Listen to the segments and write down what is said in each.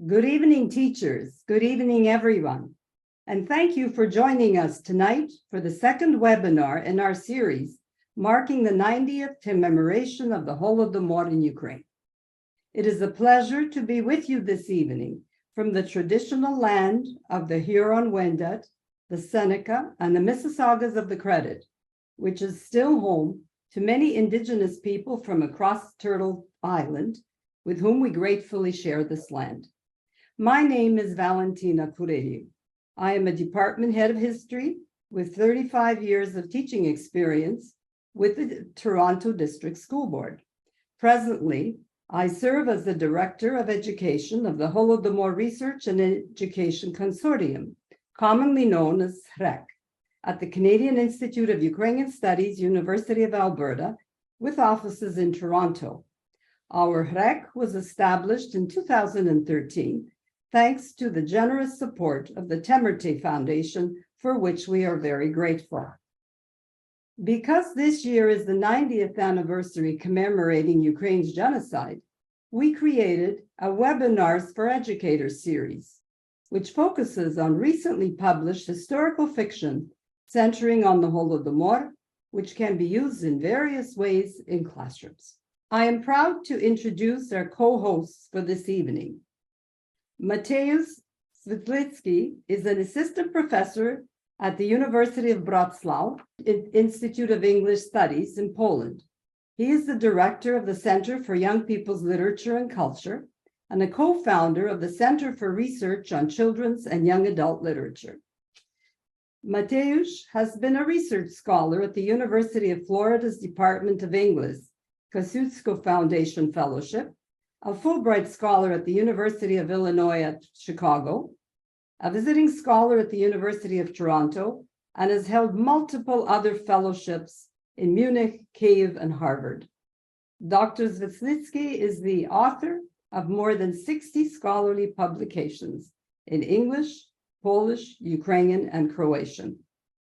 Good evening, teachers. Good evening, everyone. And thank you for joining us tonight for the second webinar in our series, marking the 90th commemoration of the Holodomor in Ukraine. It is a pleasure to be with you this evening from the traditional land of the Huron-Wendat, the Seneca, and the Mississaugas of the Credit, which is still home to many Indigenous people from across Turtle Island, with whom we gratefully share this land. My name is Valentina Curelli. I am a department head of history with 35 years of teaching experience with the Toronto District School Board. Presently, I serve as the Director of Education of the Holodomor Research and Education Consortium, commonly known as HREC, at the Canadian Institute of Ukrainian Studies, University of Alberta, with offices in Toronto. Our HREC was established in 2013, thanks to the generous support of the Temerty Foundation, for which we are very grateful. Because this year is the 90th anniversary commemorating Ukraine's genocide, we created a Webinars for Educators series, which focuses on recently published historical fiction centering on the Holodomor, which can be used in various ways in classrooms. I am proud to introduce our co-hosts for this evening. Mateusz Switlitsky is an assistant professor at the University of Wrocław Institute of English Studies in Poland. He is the director of the Center for Young People's Literature and Culture and a co-founder of the Center for Research on Children's and Young Adult Literature. Mateusz has been a research scholar at the University of Florida's Department of English, Kosciuszko Foundation Fellowship, a Fulbright Scholar at the University of Illinois at Chicago, a visiting scholar at the University of Toronto, and has held multiple other fellowships in Munich, Kiev, and Harvard. Dr. Switlitsky is the author of more than 60 scholarly publications in English, Polish, Ukrainian, and Croatian.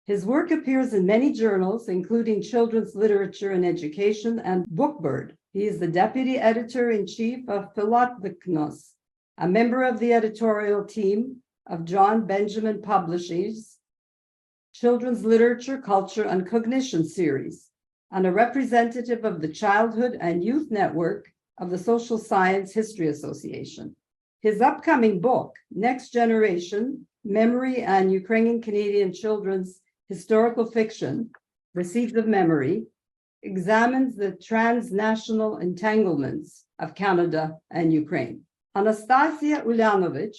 His work appears in many journals, including Children's Literature and Education and Bookbird. He is the deputy editor-in-chief of Philotoknos, a member of the editorial team of John Benjamin Publishing's Children's Literature, Culture, and Cognition series, and a representative of the Childhood and Youth Network of the Social Science History Association. His upcoming book, Next Generation, Memory and Ukrainian Canadian Children's Historical Fiction, The Seeds of Memory, examines the transnational entanglements of Canada and Ukraine. Anastasia Ulyanovich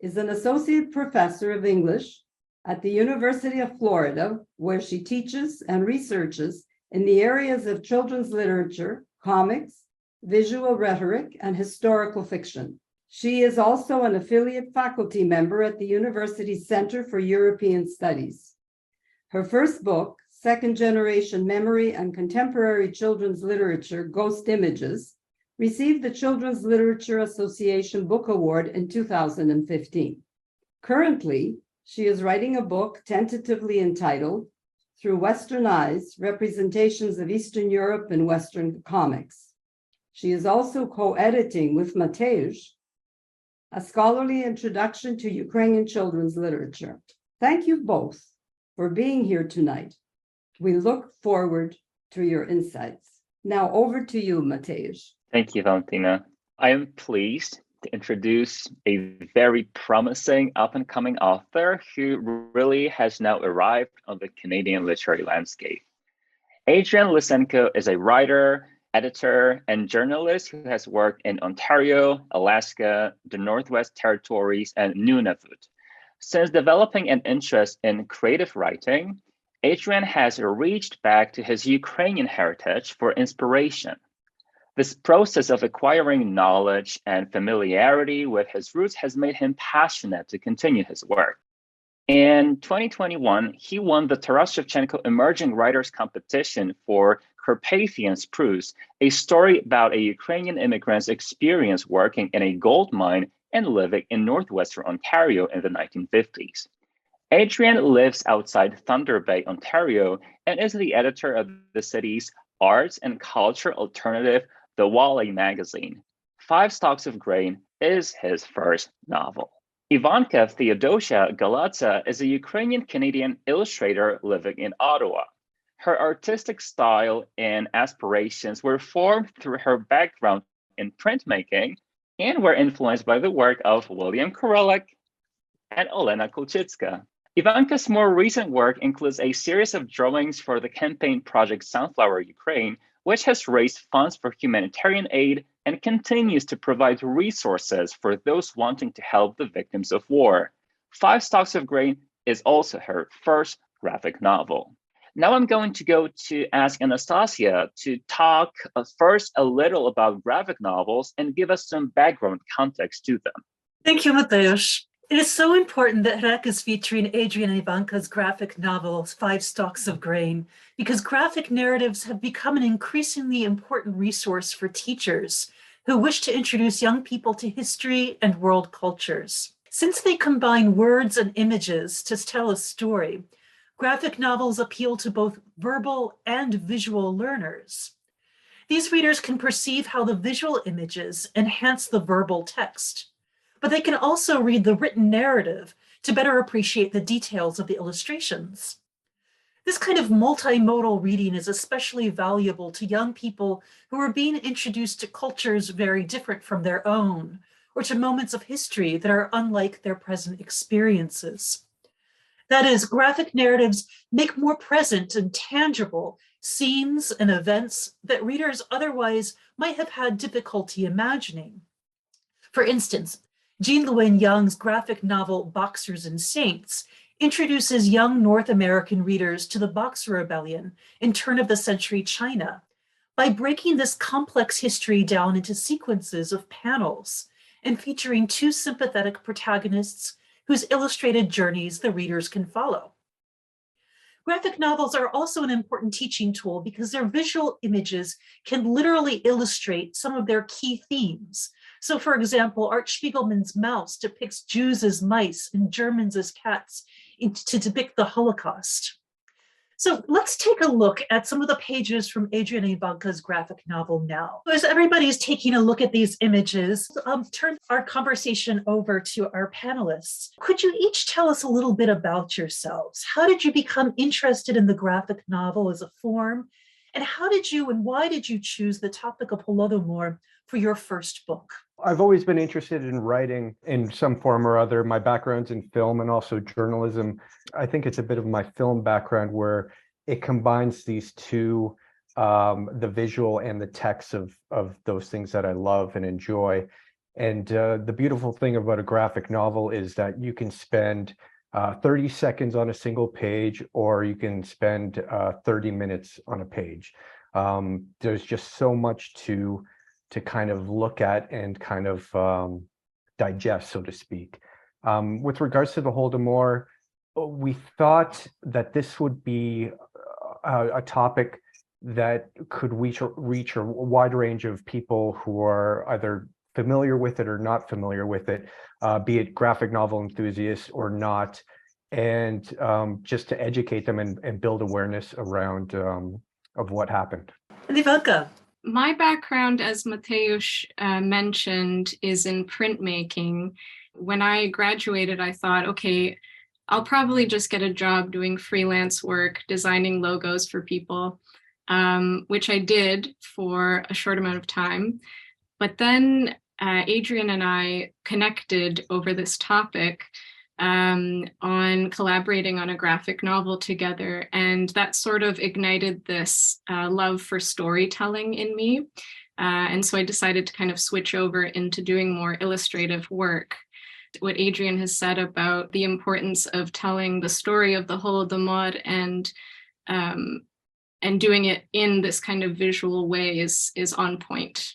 is an associate professor of English at the University of Florida, where she teaches and researches in the areas of children's literature, comics, visual rhetoric, and historical fiction. She is also an affiliate faculty member at the university's Center for European Studies. Her first book, Second Generation Memory and Contemporary Children's Literature, Ghost Images, received the Children's Literature Association Book Award in 2015. Currently, she is writing a book tentatively entitled Through Western Eyes, Representations of Eastern Europe in Western Comics. She is also co-editing with Mateusz a scholarly introduction to Ukrainian children's literature. Thank you both for being here tonight. We look forward to your insights. Now over to you, Mateusz. Thank you, Valentina. I am pleased to introduce a very promising up-and-coming author who really has now arrived on the Canadian literary landscape. Adrian Lysenko is a writer, editor, and journalist who has worked in Ontario, Alaska, the Northwest Territories, and Nunavut. Since developing an interest in creative writing, Adrian has reached back to his Ukrainian heritage for inspiration. This process of acquiring knowledge and familiarity with his roots has made him passionate to continue his work. In 2021, he won the Taras Shevchenko Emerging Writers Competition for Carpathian Spruce, a story about a Ukrainian immigrant's experience working in a gold mine and living in northwestern Ontario in the 1950s. Adrian lives outside Thunder Bay, Ontario, and is the editor of the city's arts and culture alternative, The Wally magazine. 5 Stalks of Grain is his first novel. Ivanka Theodosia Galadza is a Ukrainian-Canadian illustrator living in Ottawa. Her artistic style and aspirations were formed through her background in printmaking and were influenced by the work of William Kurelik and Olena Kulchitska. Ivanka's more recent work includes a series of drawings for the campaign Project Sunflower Ukraine, which has raised funds for humanitarian aid and continues to provide resources for those wanting to help the victims of war. 5 Stalks of Grain is also her first graphic novel. Now I'm going to go to ask Anastasia to talk first a little about graphic novels and give us some background context to them. Thank you, Mateusz. It is so important that HREC is featuring Adrian and Ivanka's graphic novel, 5 Stalks of Grain, because graphic narratives have become an increasingly important resource for teachers who wish to introduce young people to history and world cultures. Since they combine words and images to tell a story, graphic novels appeal to both verbal and visual learners. These readers can perceive how the visual images enhance the verbal text, but they can also read the written narrative to better appreciate the details of the illustrations. This kind of multimodal reading is especially valuable to young people who are being introduced to cultures very different from their own, or to moments of history that are unlike their present experiences. That is, graphic narratives make more present and tangible scenes and events that readers otherwise might have had difficulty imagining. For instance, Jean Lewin Young's graphic novel Boxers and Saints introduces young North American readers to the Boxer Rebellion in turn-of-the-century China by breaking this complex history down into sequences of panels and featuring 2 sympathetic protagonists whose illustrated journeys the readers can follow. Graphic novels are also an important teaching tool because their visual images can literally illustrate some of their key themes. So, for example, Art Spiegelman's Mouse depicts Jews as mice and Germans as cats to depict the Holocaust. So let's take a look at some of the pages from Adrian and Ivanka's graphic novel now. As everybody's taking a look at these images, I'll turn our conversation over to our panelists. Could you each tell us a little bit about yourselves? How did you become interested in the graphic novel as a form? And how did you and why did you choose the topic of Holodomor for your first book? I've always been interested in writing in some form or other. My background's in film and also journalism. I think it's a bit of my film background where it combines these two, the visual and the text of those things that I love and enjoy. And the beautiful thing about a graphic novel is that you can spend 30 seconds on a single page, or you can spend 30 minutes on a page. There's just so much to kind of look at and kind of digest, so to speak. With regards to the Holodomor, we thought that this would be a topic that could reach a wide range of people who are either familiar with it or not familiar with it, be it graphic novel enthusiasts or not, and just to educate them and build awareness around of what happened. And Ivanka? My background, as Mateusz mentioned, is in printmaking. When I graduated, I thought, okay, I'll probably just get a job doing freelance work, designing logos for people, which I did for a short amount of time. But then Adrian and I connected over this topic on collaborating on a graphic novel together. And that sort of ignited this love for storytelling in me. And so I decided to kind of switch over into doing more illustrative work. What Adrian has said about the importance of telling the story of the Holodomor and doing it in this kind of visual way is on point.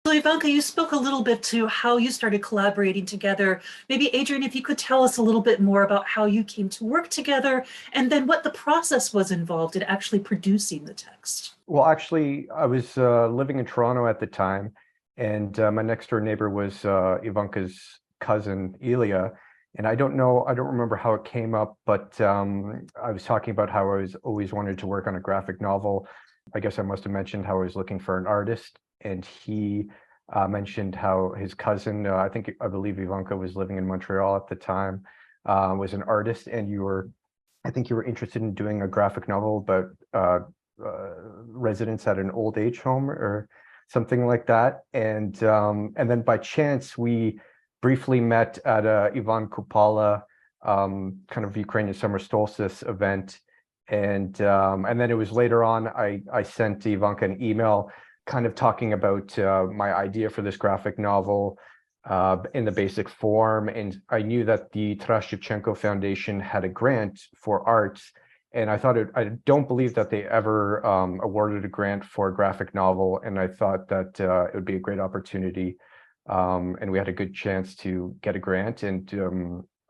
So Ivanka, you spoke a little bit to how you started collaborating together. Maybe Adrian, if you could tell us a little bit more about how you came to work together and then what the process was involved in actually producing the text. Well, actually, I was living in Toronto at the time, and my next door neighbor was Ivanka's cousin, Ilya. And I don't remember how it came up, but I was talking about how I was always wanted to work on a graphic novel. I guess I must have mentioned how I was looking for an artist, and he mentioned how his cousin, I believe Ivanka was living in Montreal at the time, was an artist, and I think you were interested in doing a graphic novel about residents at an old age home or something like that. And then by chance, we briefly met at a Ivan Kupala kind of Ukrainian summer solstice event. And then it was later on, I sent Ivanka an email kind of talking about my idea for this graphic novel in the basic form. And I knew that the Taras Shevchenko Foundation had a grant for arts. And I don't believe that they ever awarded a grant for a graphic novel. And I thought that it would be a great opportunity. And we had a good chance to get a grant. And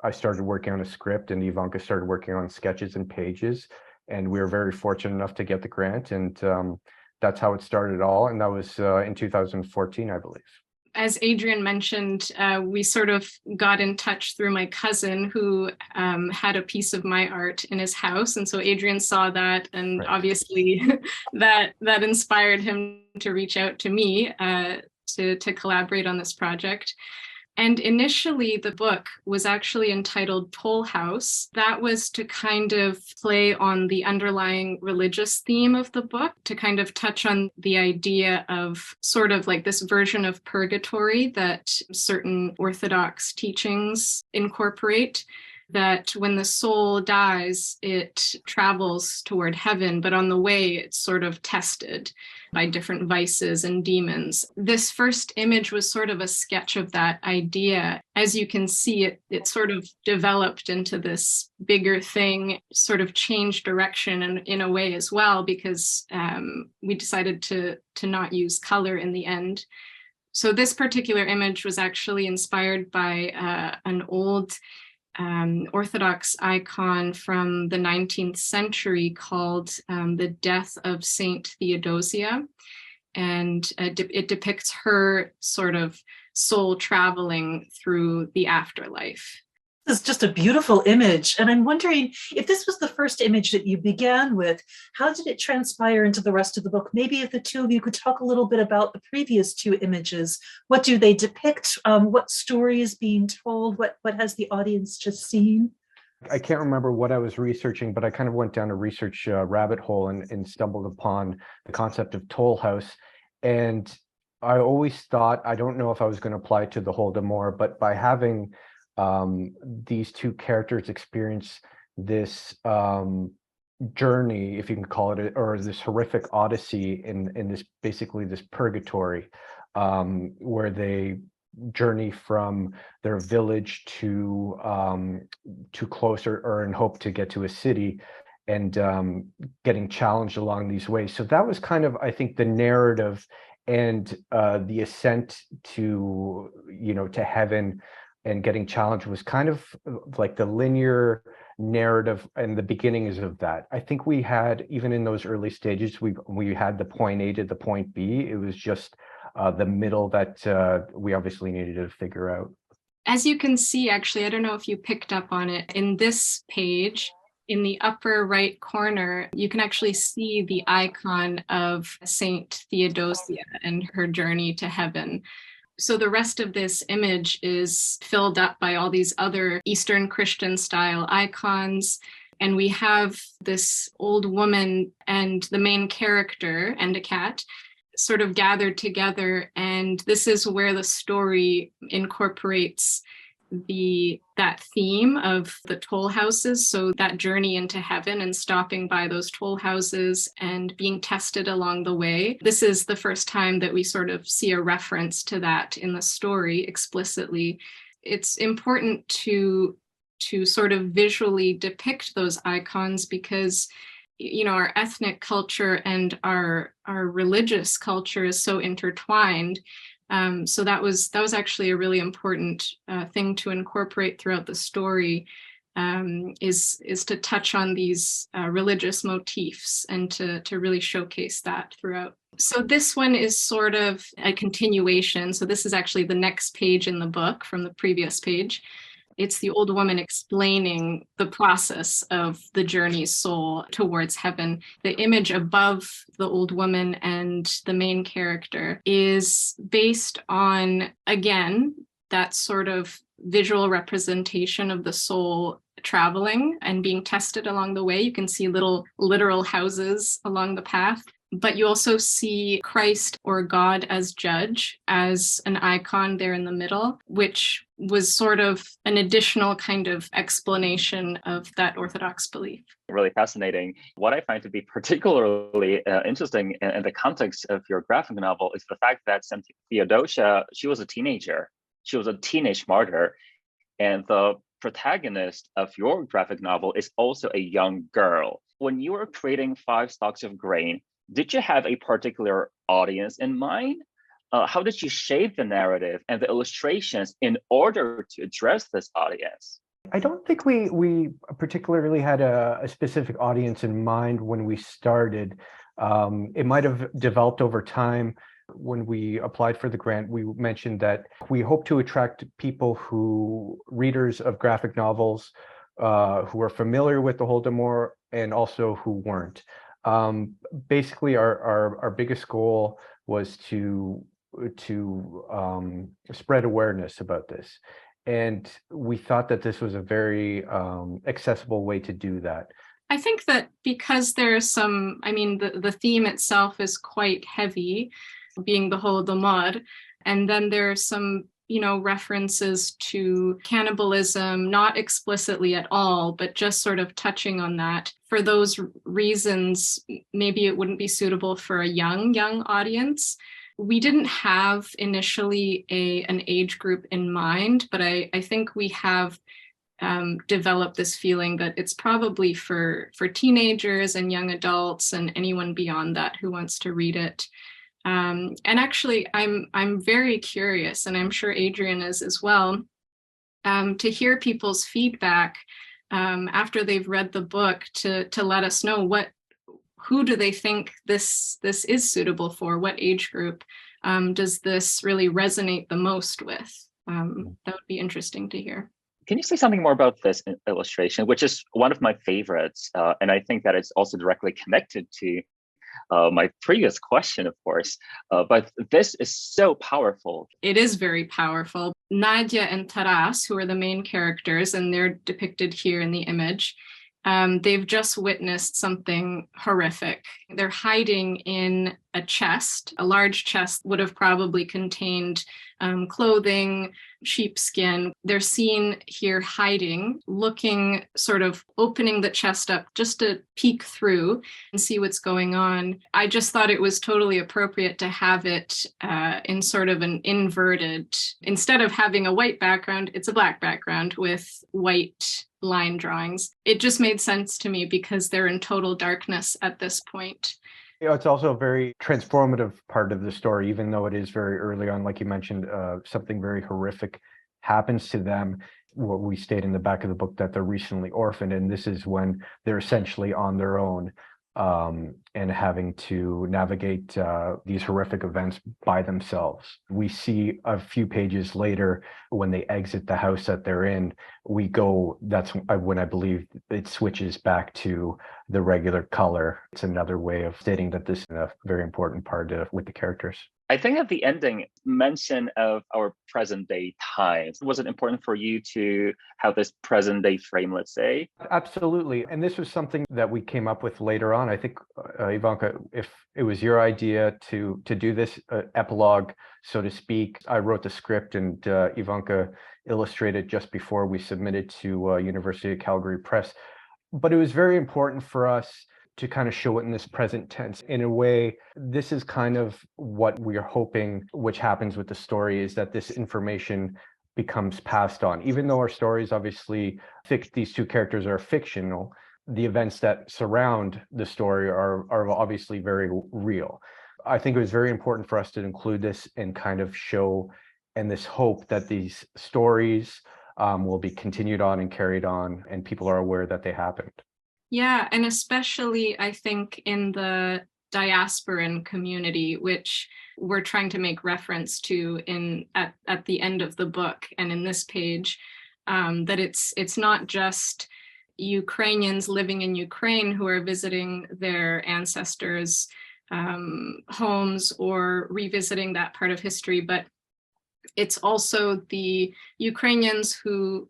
I started working on a script, and Ivanka started working on sketches and pages. And we were very fortunate enough to get the grant. And that's how it started all. And that was in 2014, I believe. As Adrian mentioned, we sort of got in touch through my cousin who had a piece of my art in his house. And so Adrian saw that, and Right. obviously that inspired him to reach out to me to collaborate on this project. And initially, the book was actually entitled Toll House. That was to kind of play on the underlying religious theme of the book, to kind of touch on the idea of sort of like this version of purgatory that certain Orthodox teachings incorporate, that when the soul dies, it travels toward heaven, but on the way, it's sort of tested by different vices and demons. This first image was sort of a sketch of that idea. As you can see, it sort of developed into this bigger thing, sort of changed direction in a way as well, because we decided to not use color in the end. So this particular image was actually inspired by an old Orthodox icon from the 19th century called The Death of Saint Theodosia. And it depicts her sort of soul traveling through the afterlife. This is just a beautiful image. And I'm wondering if this was the first image that you began with, how did it transpire into the rest of the book? Maybe if the two of you could talk a little bit about the previous two images. What do they depict? What story is being told? What has the audience just seen? I can't remember what I was researching, but I kind of went down a research rabbit hole and stumbled upon the concept of Toll House. And I always thought, I don't know if I was going to apply it to the Holodomor, but by having these two characters experience this journey, if you can call it, or this horrific odyssey in this basically this purgatory, where they journey from their village to closer, or in hope to get to a city, and getting challenged along these ways. So that was kind of, I think, the narrative and the ascent to heaven and getting challenged was kind of like the linear narrative and the beginnings of that. I think we had, even in those early stages, we had the point A to the point B. It was just the middle that we obviously needed to figure out. As you can see, actually, I don't know if you picked up on it, in this page, in the upper right corner, you can actually see the icon of Saint Theodosia and her journey to heaven. So the rest of this image is filled up by all these other Eastern Christian style icons. And we have this old woman and the main character and a cat sort of gathered together. And this is where the story incorporates that theme of the toll houses. So that journey into heaven and stopping by those toll houses and being tested along the way. This is the first time that we sort of see a reference to that in the story explicitly. It's important to sort of visually depict those icons because our ethnic culture and our religious culture is so intertwined. So that was actually a really important thing to incorporate throughout the story, is to touch on these religious motifs and to really showcase that throughout. So this one is sort of a continuation. So this is actually the next page in the book from the previous page. It's the old woman explaining the process of the journey's soul towards heaven. The image above the old woman and the main character is based on, again, that sort of visual representation of the soul traveling and being tested along the way. You can see little literal houses along the path. But you also see Christ or God as judge, as an icon there in the middle, which was sort of an additional kind of explanation of that Orthodox belief. Really fascinating. What I find to be particularly interesting in the context of your graphic novel is the fact that St. Theodosia, she was a teenager. She was a teenage martyr. And the protagonist of your graphic novel is also a young girl. When you were creating 5 Stalks of Grain, did you have a particular audience in mind? How did you shape the narrative and the illustrations in order to address this audience? I don't think we particularly had a specific audience in mind when we started. It might have developed over time. When we applied for the grant, we mentioned that we hope to attract people readers of graphic novels, who are familiar with the Holodomor and also who weren't. Basically, our biggest goal was to spread awareness about this. And we thought that this was a very accessible way to do that. I think that because there's some, I mean, the theme itself is quite heavy, being the Holodomor, and then there are some, references to cannibalism, not explicitly at all, but just sort of touching on that. For those reasons, maybe it wouldn't be suitable for a young audience. We didn't have initially an age group in mind, but I think we have developed this feeling that it's probably for teenagers and young adults and anyone beyond that who wants to read it. And actually, I'm very curious, and I'm sure Adrian is as well, to hear people's feedback after they've read the book to let us know who do they think this is suitable for, what age group does this really resonate the most with? That would be interesting to hear. Can you say something more about this illustration, which is one of my favorites, and I think that it's also directly connected to my previous question, of course, but this is so powerful. It is very powerful. Nadia and Taras, who are the main characters, and they're depicted here in the image, they've just witnessed something horrific. They're hiding in a chest. A large chest would have probably contained clothing, sheepskin. They're seen here hiding, looking, sort of opening the chest up just to peek through and see what's going on. I just thought it was totally appropriate to have it in sort of an inverted, instead of having a white background, it's a black background with white line drawings. It just made sense to me because they're in total darkness at this point. It's also a very transformative part of the story, even though it is very early on, like you mentioned, something very horrific happens to them. What we state in the back of the book, that they're recently orphaned, and this is when they're essentially on their own and having to navigate these horrific events by themselves. We see a few pages later when they exit the house that they're in, that's when I believe it switches back to the regular color. It's another way of stating that this is a very important part with the characters. I think at the ending, mention of our present day times. Was it important for you to have this present day frame, let's say? Absolutely. And this was something that we came up with later on. I think, Ivanka, if it was your idea to do this epilogue, so to speak, I wrote the script and Ivanka illustrated just before we submitted to University of Calgary Press. But it was very important for us to kind of show it in this present tense. In a way, this is kind of what we are hoping, which happens with the story, is that this information becomes passed on. Even though our stories, obviously, these two characters are fictional, the events that surround the story are obviously very real. I think it was very important for us to include this and kind of show, and this hope that these stories will be continued on and carried on, and people are aware that they happened. Yeah, and especially I think in the diasporan community, which we're trying to make reference to at the end of the book and in this page, that it's not just Ukrainians living in Ukraine who are visiting their ancestors' homes or revisiting that part of history, but it's also the Ukrainians who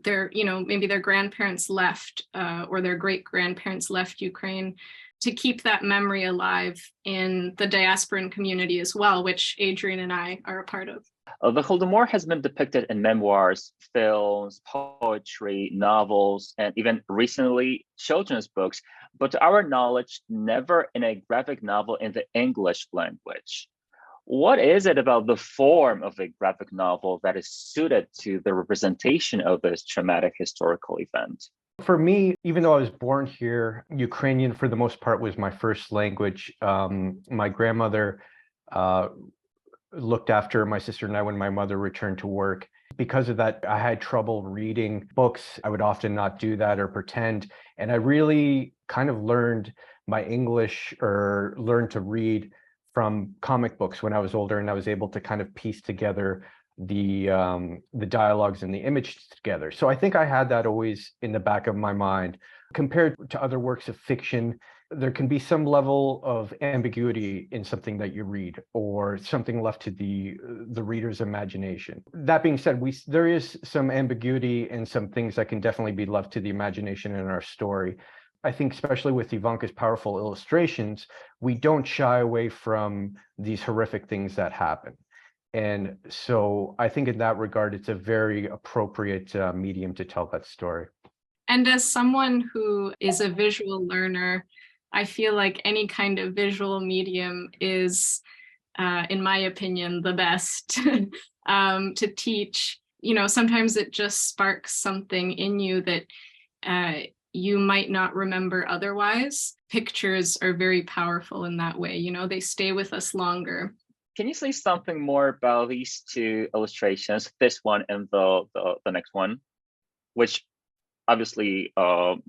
their, maybe their grandparents left or their great grandparents left Ukraine, to keep that memory alive in the diasporan community as well, which Adrian and I are a part of. The Holodomor has been depicted in memoirs, films, poetry, novels, and even recently children's books, but to our knowledge, never in a graphic novel in the English language. What is it about the form of a graphic novel that is suited to the representation of this traumatic historical event? For me, even though I was born here, Ukrainian for the most part was my first language. My grandmother looked after my sister and I when my mother returned to work. Because of that, I had trouble reading books. I would often not do that or pretend. And I really kind of learned my English or learned to read from comic books when I was older, and I was able to kind of piece together the dialogues and the image together. So I think I had that always in the back of my mind. Compared to other works of fiction, there can be some level of ambiguity in something that you read, or something left to the reader's imagination. That being said, there is some ambiguity and some things that can definitely be left to the imagination in our story. I think especially with Ivanka's powerful illustrations, we don't shy away from these horrific things that happen. And so I think in that regard, it's a very appropriate medium to tell that story. And as someone who is a visual learner, I feel like any kind of visual medium is, in my opinion, the best to teach. Sometimes it just sparks something in you that you might not remember otherwise. Pictures are very powerful in that way. They stay with us longer. Can you say something more about these two illustrations, this one and the next one, which obviously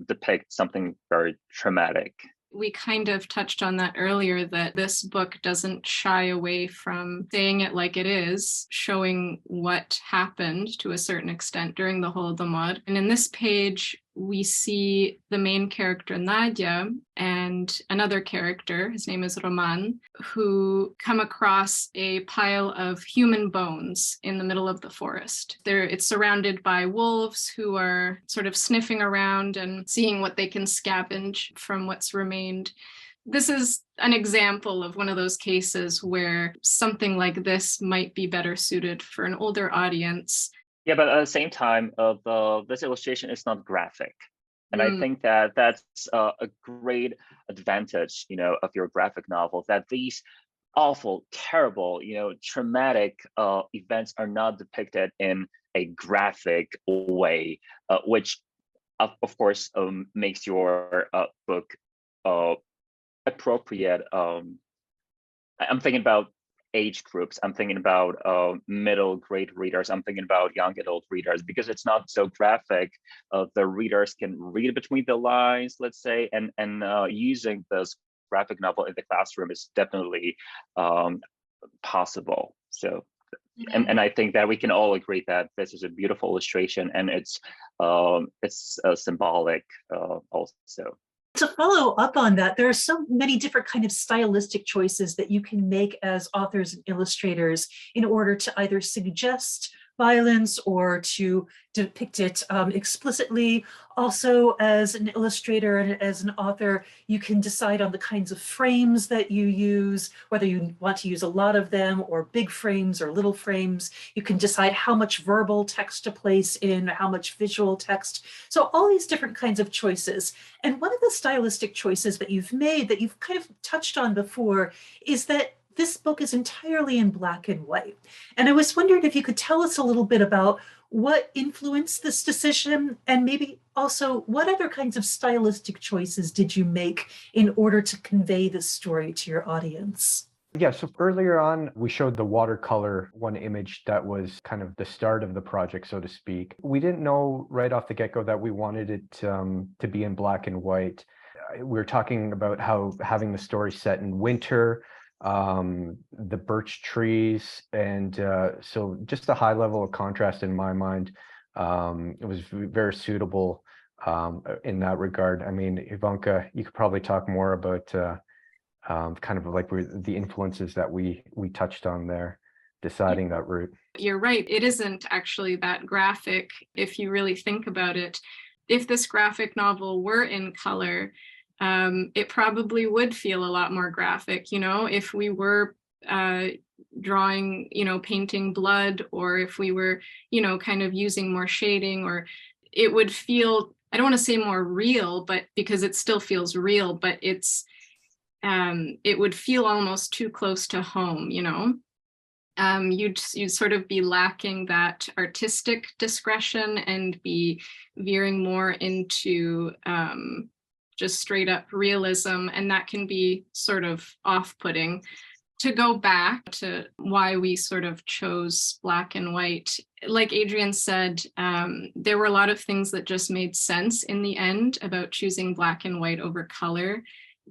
depict something very traumatic? We kind of touched on that earlier, that this book doesn't shy away from saying it like it is, showing what happened to a certain extent during the Holodomor. And in this page, we see the main character, Nadia, and another character, his name is Roman, who come across a pile of human bones in the middle of the forest. It's surrounded by wolves who are sort of sniffing around and seeing what they can scavenge from what's remained. This is an example of one of those cases where something like this might be better suited for an older audience. Yeah, but at the same time, this illustration is not graphic. And I think that that's a great advantage, of your graphic novel, that these awful, terrible, traumatic events are not depicted in a graphic way, which, of course, makes your book appropriate. I'm thinking about age groups. I'm thinking about middle grade readers. I'm thinking about young adult readers, because it's not so graphic. The readers can read between the lines, let's say, and using this graphic novel in the classroom is definitely possible. So, and I think that we can all agree that this is a beautiful illustration, and it's symbolic also. To follow up on that, there are so many different kind of stylistic choices that you can make as authors and illustrators in order to either suggest violence or to depict it explicitly. Also, as an illustrator and as an author, you can decide on the kinds of frames that you use, whether you want to use a lot of them or big frames or little frames. You can decide how much verbal text to place in, how much visual text. So all these different kinds of choices. And one of the stylistic choices that you've made that you've kind of touched on before is that this book is entirely in black and white. And I was wondering if you could tell us a little bit about what influenced this decision, and maybe also what other kinds of stylistic choices did you make in order to convey this story to your audience? Yeah, so earlier on, we showed the watercolor one image that was kind of the start of the project, so to speak. We didn't know right off the get-go that we wanted it to be in black and white. We were talking about how having the story set in winter, the birch trees, and so just a high level of contrast in my mind It was very suitable in that regard. I mean, Ivanka, you could probably talk more about kind of like the influences that we touched on there, deciding that route. You're right. It isn't actually that graphic if you really think about it. If this graphic novel were in color, it probably would feel a lot more graphic. If we were drawing, painting blood, or if we were, kind of using more shading, or it would feel, I don't want to say more real, but because it still feels real, but it would feel almost too close to home, you'd sort of be lacking that artistic discretion and be veering more into just straight up realism, and that can be sort of off-putting. To go back to why we sort of chose black and white, like Adrian said, there were a lot of things that just made sense in the end about choosing black and white over color.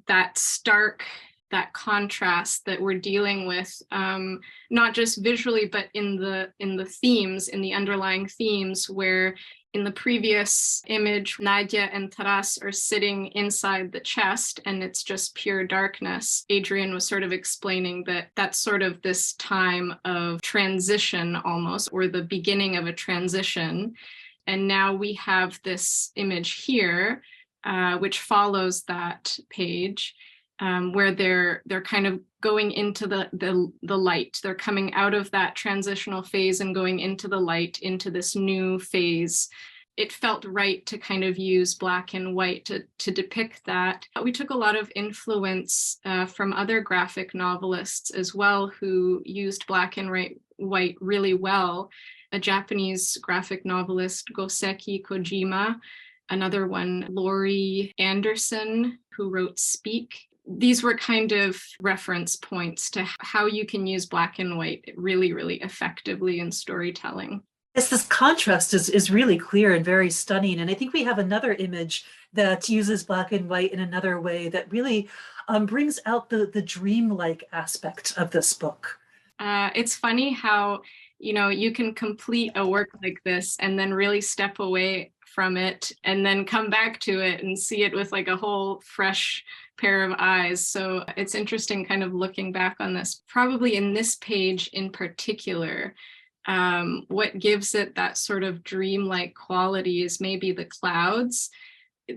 That stark, that contrast that we're dealing with, not just visually, but in the themes, in the underlying themes, where in the previous image, Nadia and Taras are sitting inside the chest and it's just pure darkness. Adrian was sort of explaining that that's sort of this time of transition almost, or the beginning of a transition. And now we have this image here, which follows that page, where they're kind of going into the light. They're coming out of that transitional phase and going into the light, into this new phase. It felt right to kind of use black and white to depict that. We took a lot of influence from other graphic novelists as well, who used black and white really well. A Japanese graphic novelist, Goseki Kojima, another one, Laurie Anderson, who wrote Speak. These were kind of reference points to how you can use black and white really, really effectively in storytelling. Yes, this contrast is really clear and very stunning. And I think we have another image that uses black and white in another way that really brings out the dreamlike aspect of this book. It's funny how, you can complete a work like this and then really step away from it and then come back to it and see it with like a whole fresh pair of eyes. So it's interesting kind of looking back on this. Probably in this page in particular, what gives it that sort of dreamlike quality is maybe the clouds.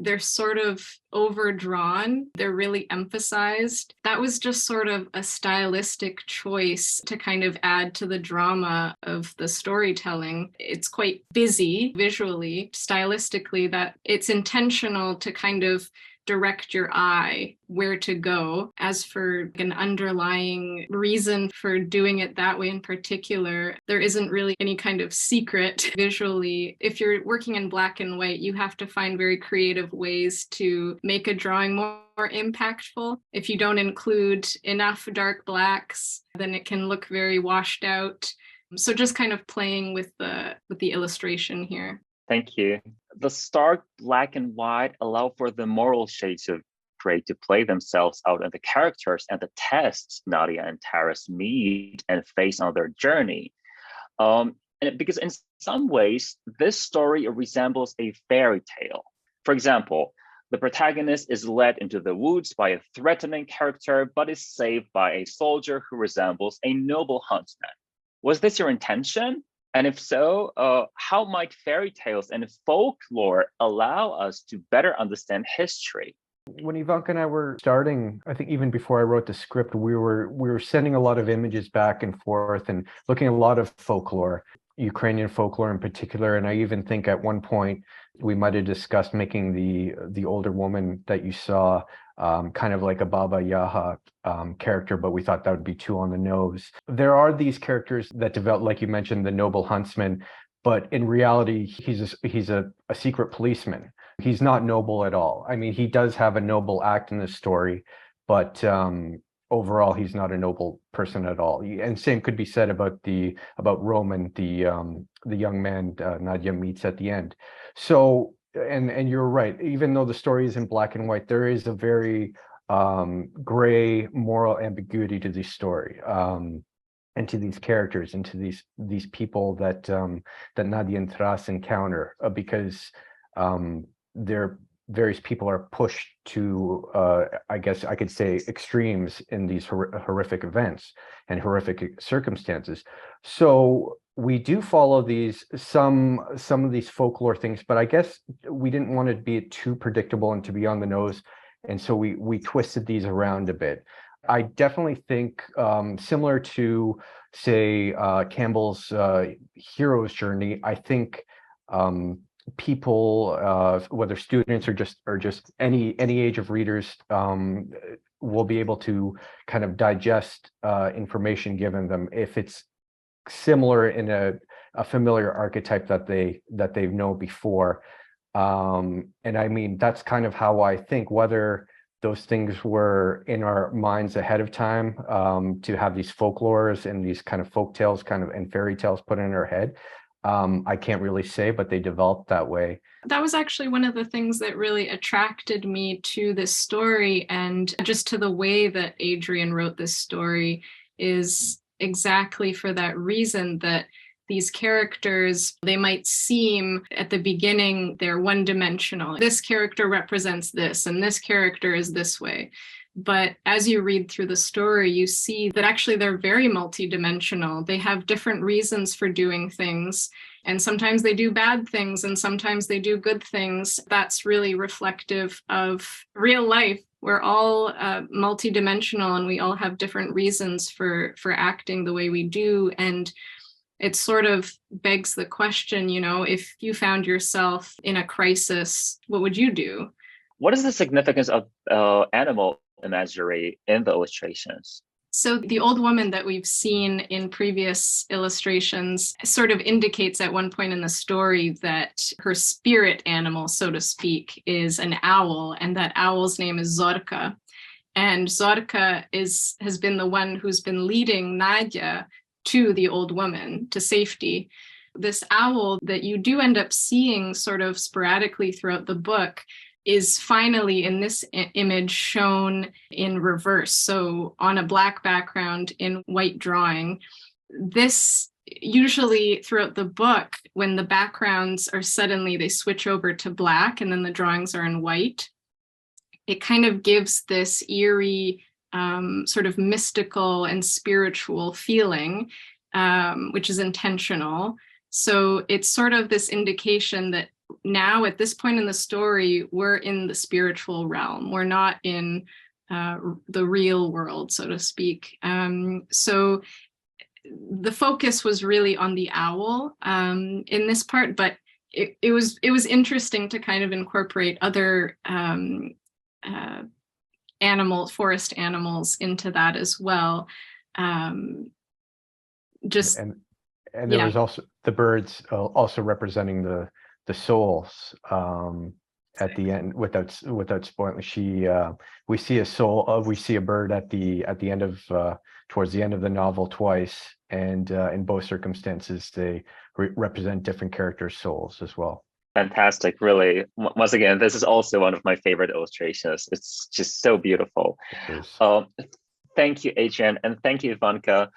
They're sort of overdrawn. They're really emphasized. That was just sort of a stylistic choice to kind of add to the drama of the storytelling. It's quite busy visually, stylistically, that it's intentional to kind of direct your eye where to go. As for an underlying reason for doing it that way in particular, there isn't really any kind of secret visually. If you're working in black and white, you have to find very creative ways to make a drawing more impactful. If you don't include enough dark blacks, then it can look very washed out. So just kind of playing with the illustration here. Thank you. The stark black and white allow for the moral shades of gray to play themselves out in the characters and the tests Nadia and Taras meet and face on their journey. Because in some ways, this story resembles a fairy tale. For example, the protagonist is led into the woods by a threatening character, but is saved by a soldier who resembles a noble huntsman. Was this your intention? And if so, how might fairy tales and folklore allow us to better understand history? When Ivanka and I were starting, I think even before I wrote the script, we were sending a lot of images back and forth and looking at a lot of folklore, Ukrainian folklore in particular. And I even think at one point we might have discussed making the older woman that you saw kind of like a Baba Yaga character, but we thought that would be too on the nose. There are these characters that develop, like you mentioned, the noble huntsman, but in reality, he's a secret policeman. He's not noble at all. I mean, he does have a noble act in this story, but overall, he's not a noble person at all. And same could be said about Roman, the young man Nadia meets at the end. So, and you're right. Even though the story is in black and white, there is a very gray moral ambiguity to the story. into these characters, into these people that that Nadia and Taras encounter, because they're various people are pushed to, I guess I could say, extremes in these horrific events and horrific circumstances. So we do follow some of these folklore things, but I guess we didn't want to be too predictable and to be on the nose, and so we twisted these around a bit. I definitely think, similar to, say, Campbell's hero's journey, I think people, whether students or just any age of readers, will be able to kind of digest information given them if it's similar in a familiar archetype that they know before. And I mean, that's kind of how I think, whether those things were in our minds ahead of time, to have these folklores and these kind of folk tales and fairy tales put in our head. I can't really say, but they developed that way. That was actually one of the things that really attracted me to this story, and just to the way that Adrian wrote this story, is exactly for that reason, that these characters, they might seem at the beginning, they're one-dimensional. This character represents this, and this character is this way. But as you read through the story, you see that actually they're very multidimensional. They have different reasons for doing things. And sometimes they do bad things, and sometimes they do good things. That's really reflective of real life. We're all multidimensional, and we all have different reasons for acting the way we do. And it sort of begs the question, if you found yourself in a crisis, what would you do? What is the significance of animal imagery in the illustrations? So the old woman that we've seen in previous illustrations sort of indicates at one point in the story that her spirit animal, so to speak, is an owl, and that owl's name is Zorka. And Zorka has been the one who's been leading Nadia to the old woman, to safety. This owl that you do end up seeing sort of sporadically throughout the book is finally in this image shown in reverse. So on a black background in white drawing. This usually throughout the book, when the backgrounds are suddenly, they switch over to black and then the drawings are in white, it kind of gives this eerie, sort of mystical and spiritual feeling, which is intentional. So it's sort of this indication that now at this point in the story, we're in the spiritual realm. We're not in the real world, so to speak. So the focus was really on the owl in this part, but it was interesting to kind of incorporate other forest animals into that as well. And there was also the birds also representing the souls at the end, without spoiling. We see a bird at the end of towards the end of the novel twice, and in both circumstances they represent different characters' souls as well. Fantastic, really. Once again, this is also one of my favorite illustrations. It's just so beautiful. Thank you, Adrian, and thank you, Ivanka.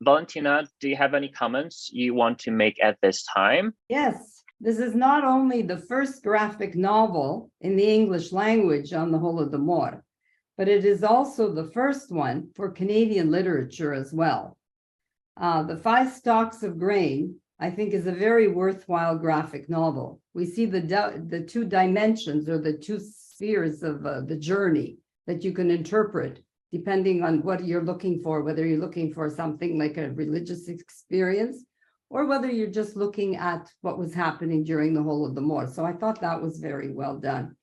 Valentina, do you have any comments you want to make at this time? Yes, this is not only the first graphic novel in the English language on the Holodomor, but it is also the first one for Canadian literature as well. The 5 Stalks of Grain, I think, is a very worthwhile graphic novel. We see the 2 dimensions, or the 2 spheres of the journey that you can interpret depending on what you're looking for, whether you're looking for something like a religious experience or whether you're just looking at what was happening during the Holodomor. So I thought that was very well done.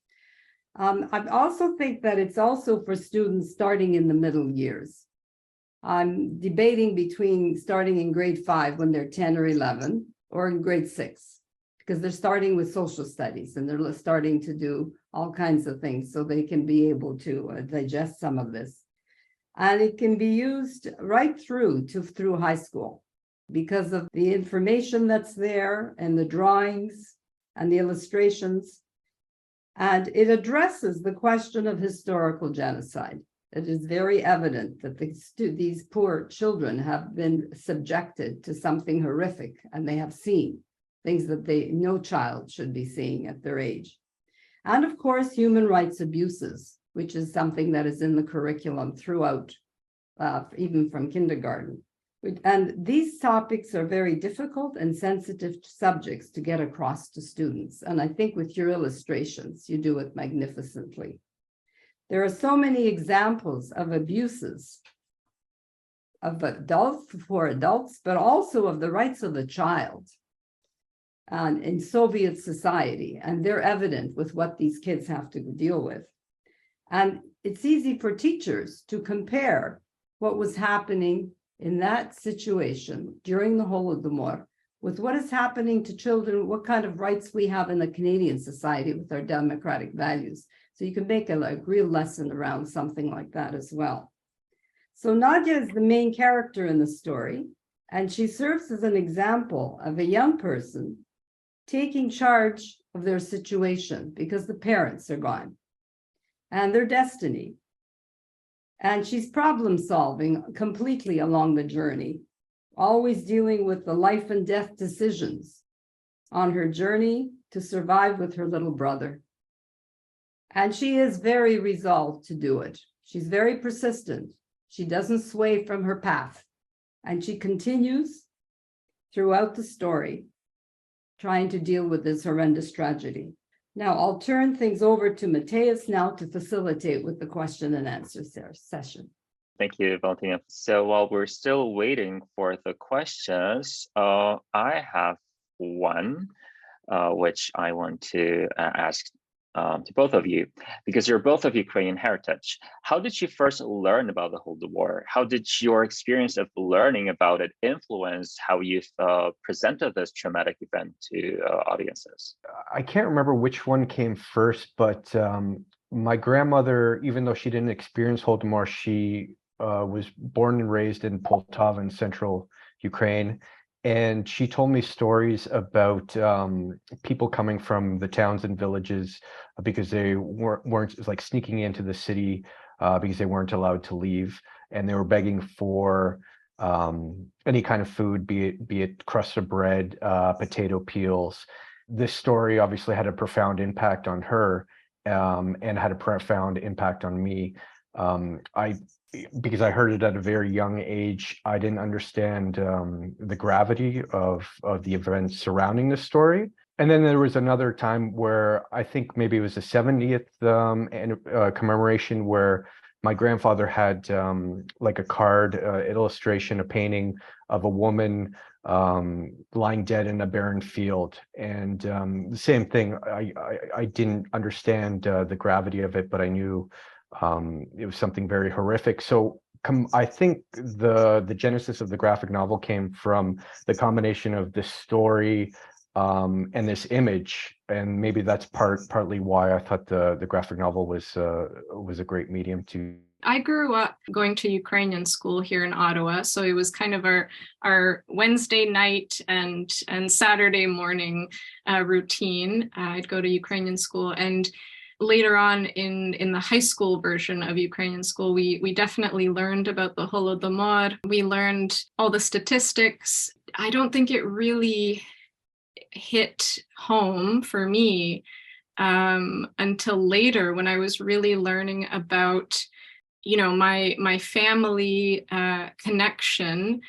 I also think that it's also for students starting in the middle years. I'm debating between starting in grade 5 when they're 10 or 11, or in grade 6, because they're starting with social studies and they're starting to do all kinds of things so they can be able to digest some of this. And it can be used right through high school because of the information that's there and the drawings and the illustrations. And it addresses the question of historical genocide. it is very evident that these poor children have been subjected to something horrific, and they have seen things that no child should be seeing at their age. And of course, human rights abuses, which is something that is in the curriculum throughout, even from kindergarten. And these topics are very difficult and sensitive subjects to get across to students. And I think with your illustrations, you do it magnificently. There are so many examples of abuses of adults for adults, but also of the rights of the child in Soviet society. And they're evident with what these kids have to deal with. And it's easy for teachers to compare what was happening in that situation during the Holodomor with what is happening to children, what kind of rights we have in the Canadian society with our democratic values. So you can make a real lesson around something like that as well. So Nadia is the main character in the story, and she serves as an example of a young person taking charge of their situation because the parents are gone and their destiny. And she's problem solving completely along the journey, always dealing with the life and death decisions on her journey to survive with her little brother. And she is very resolved to do it. She's very persistent. She doesn't sway from her path. And she continues throughout the story, trying to deal with this horrendous tragedy. Now, I'll turn things over to Matthias now to facilitate with the question and answer session. Thank you, Valentina. So while we're still waiting for the questions, I have one, which I want to ask to both of you, because you're both of Ukrainian heritage. How did you first learn about the Holodomor? How did your experience of learning about it influence how you presented this traumatic event to audiences? I can't remember which one came first, but my grandmother, even though she didn't experience Holodomor, she was born and raised in Poltava in central Ukraine. And she told me stories about people coming from the towns and villages because they weren't like sneaking into the city because they weren't allowed to leave, and they were begging for any kind of food, be it crusts of bread, potato peels. This story obviously had a profound impact on her and had a profound impact on me. Because I heard it at a very young age, I didn't understand the gravity of the events surrounding the story. And then there was another time where I think maybe it was the 70th commemoration, where my grandfather had like a card, illustration, a painting of a woman lying dead in a barren field. And the same thing, I didn't understand the gravity of it, but I knew it was something very horrific. So I think the genesis of the graphic novel came from the combination of this story and this image, and maybe that's partly why I thought the graphic novel was a great medium to. I grew up going to Ukrainian school here in Ottawa, so it was kind of our Wednesday night and Saturday morning routine. I'd go to Ukrainian school, and later on in the high school version of Ukrainian school, we definitely learned about the Holodomor. We learned all the statistics. I don't think it really hit home for me until later, when I was really learning about, my family connection,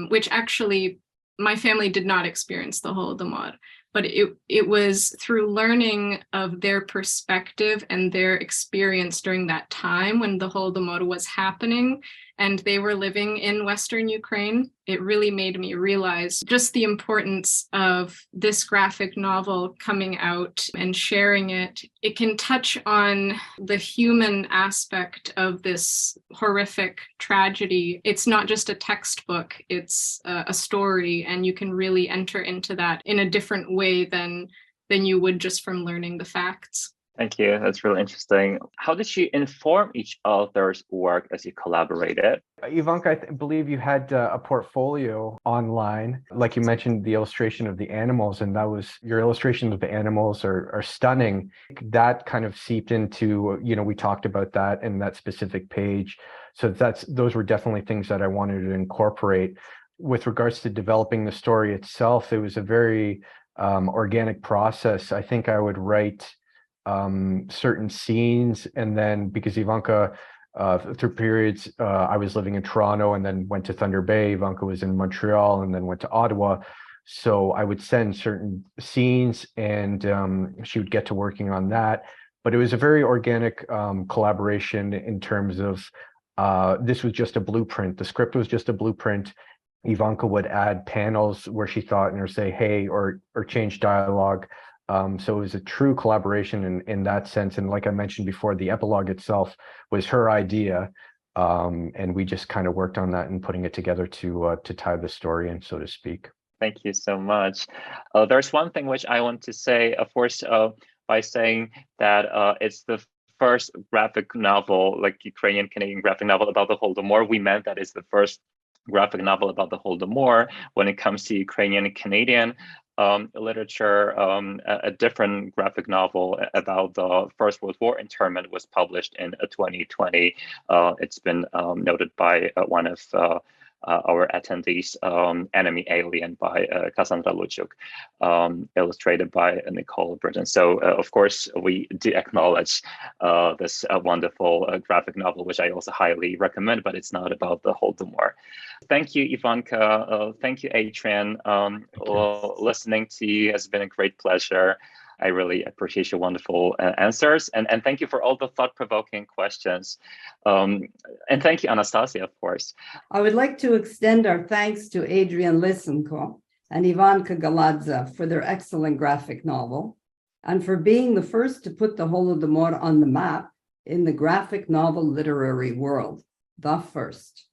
which actually my family did not experience the Holodomor. But it was through learning of their perspective and their experience during that time when the Holodomor was happening and they were living in Western Ukraine. It really made me realize just the importance of this graphic novel coming out and sharing it. It can touch on the human aspect of this horrific tragedy. It's not just a textbook, it's a story, and you can really enter into that in a different way than you would just from learning the facts. Thank you. That's really interesting. How did you inform each other's work as you collaborated? Ivanka, I believe you had a portfolio online. Like you mentioned, the illustration of the animals, and that was your illustration of the animals are stunning. That kind of seeped into, we talked about that in that specific page. So those were definitely things that I wanted to incorporate. With regards to developing the story itself, it was a very organic process. I think I would write certain scenes, and then because Ivanka, through periods, I was living in Toronto and then went to Thunder Bay. Ivanka was in Montreal and then went to Ottawa. So I would send certain scenes, and she would get to working on that. But it was a very organic collaboration in terms of this was just a blueprint. The script was just a blueprint. Ivanka would add panels where she thought or say, hey, or change dialogue. So it was a true collaboration in that sense. And like I mentioned before, the epilogue itself was her idea. And we just kind of worked on that and putting it together to tie the story in, so to speak. Thank you so much. There's one thing which I want to say, of course, by saying that it's the first graphic novel, like Ukrainian-Canadian graphic novel about the Holodomor. We meant that it's the first graphic novel about the Holodomor. When it comes to Ukrainian and Canadian literature, a different graphic novel about the First World War internment was published in 2020. It's been noted by one of our attendees, Enemy Alien by Cassandra Luchuk, illustrated by Nicole Britton. So, of course, we do acknowledge this wonderful graphic novel, which I also highly recommend, but it's not about the Holodomor. Thank you, Ivanka. Thank you, Adrian. Listening to you has been a great pleasure. I really appreciate your wonderful answers. And thank you for all the thought-provoking questions. And thank you, Anastasia, of course. I would like to extend our thanks to Adrian Lysenko and Ivanka Galadze for their excellent graphic novel and for being the first to put the Holodomor on the map in the graphic novel literary world, the first.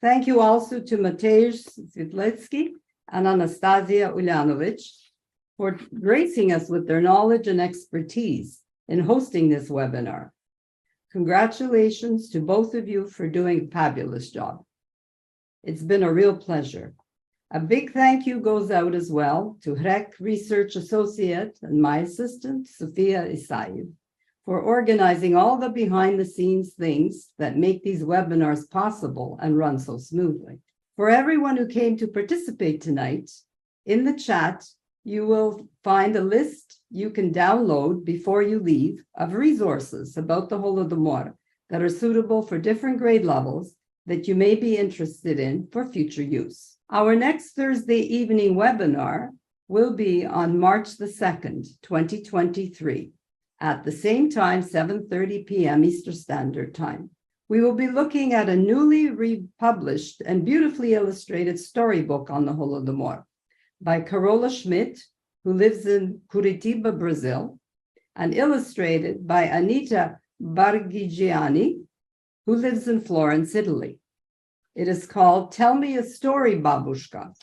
Thank you also to Mateusz Switletsky and Anastasia Uljanovic for gracing us with their knowledge and expertise in hosting this webinar. Congratulations to both of you for doing a fabulous job. It's been a real pleasure. A big thank you goes out as well to HREC Research Associate and my assistant, Sophia Isaev, for organizing all the behind-the-scenes things that make these webinars possible and run so smoothly. For everyone who came to participate tonight, in the chat, you will find a list you can download before you leave of resources about the Holodomor that are suitable for different grade levels that you may be interested in for future use. Our next Thursday evening webinar will be on March the 2nd, 2023, at the same time, 7:30 p.m. Eastern Standard Time. We will be looking at a newly republished and beautifully illustrated storybook on the Holodomor by Carola Schmidt, who lives in Curitiba, Brazil, and illustrated by Anita Bargigiani, who lives in Florence, Italy. It is called Tell Me a Story, Babushka,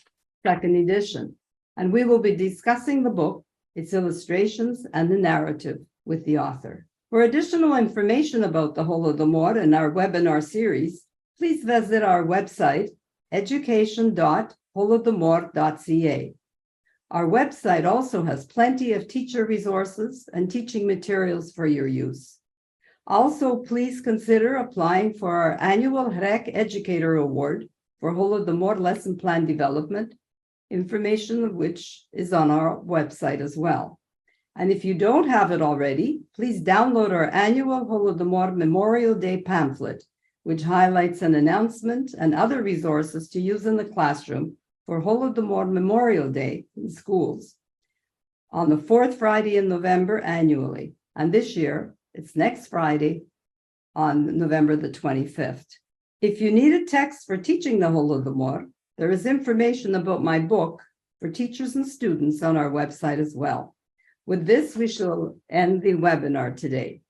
second edition, and we will be discussing the book, its illustrations, and the narrative with the author. For additional information about the Holodomor and our webinar series, please visit our website, education.holodomor.ca. Our website also has plenty of teacher resources and teaching materials for your use. Also, please consider applying for our annual HREC Educator Award for Holodomor lesson plan development, information of which is on our website as well. And if you don't have it already, please download our annual Holodomor Memorial Day pamphlet, which highlights an announcement and other resources to use in the classroom for Holodomor Memorial Day in schools on the fourth Friday in November annually. And this year, it's next Friday on November the 25th. If you need a text for teaching the Holodomor, there is information about my book for teachers and students on our website as well. With this, we shall end the webinar today.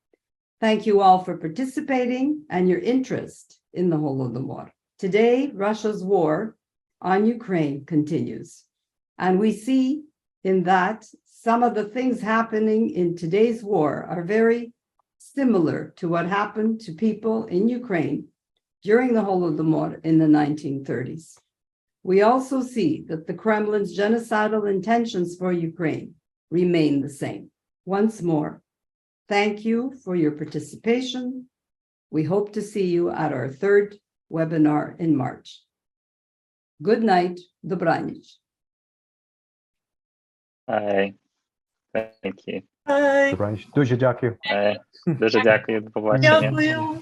Thank you all for participating and your interest in the Holodomor. Today, Russia's war on Ukraine continues, and we see in that some of the things happening in today's war are very similar to what happened to people in Ukraine during the Holodomor in the 1930s. We also see that the Kremlin's genocidal intentions for Ukraine remain the same. Once more, thank you for your participation. We hope to see you at our third webinar in March. Good night, добраніч. Thank you. Bye. Дуже дякую. Дуже дякую, до побачення. Дякую.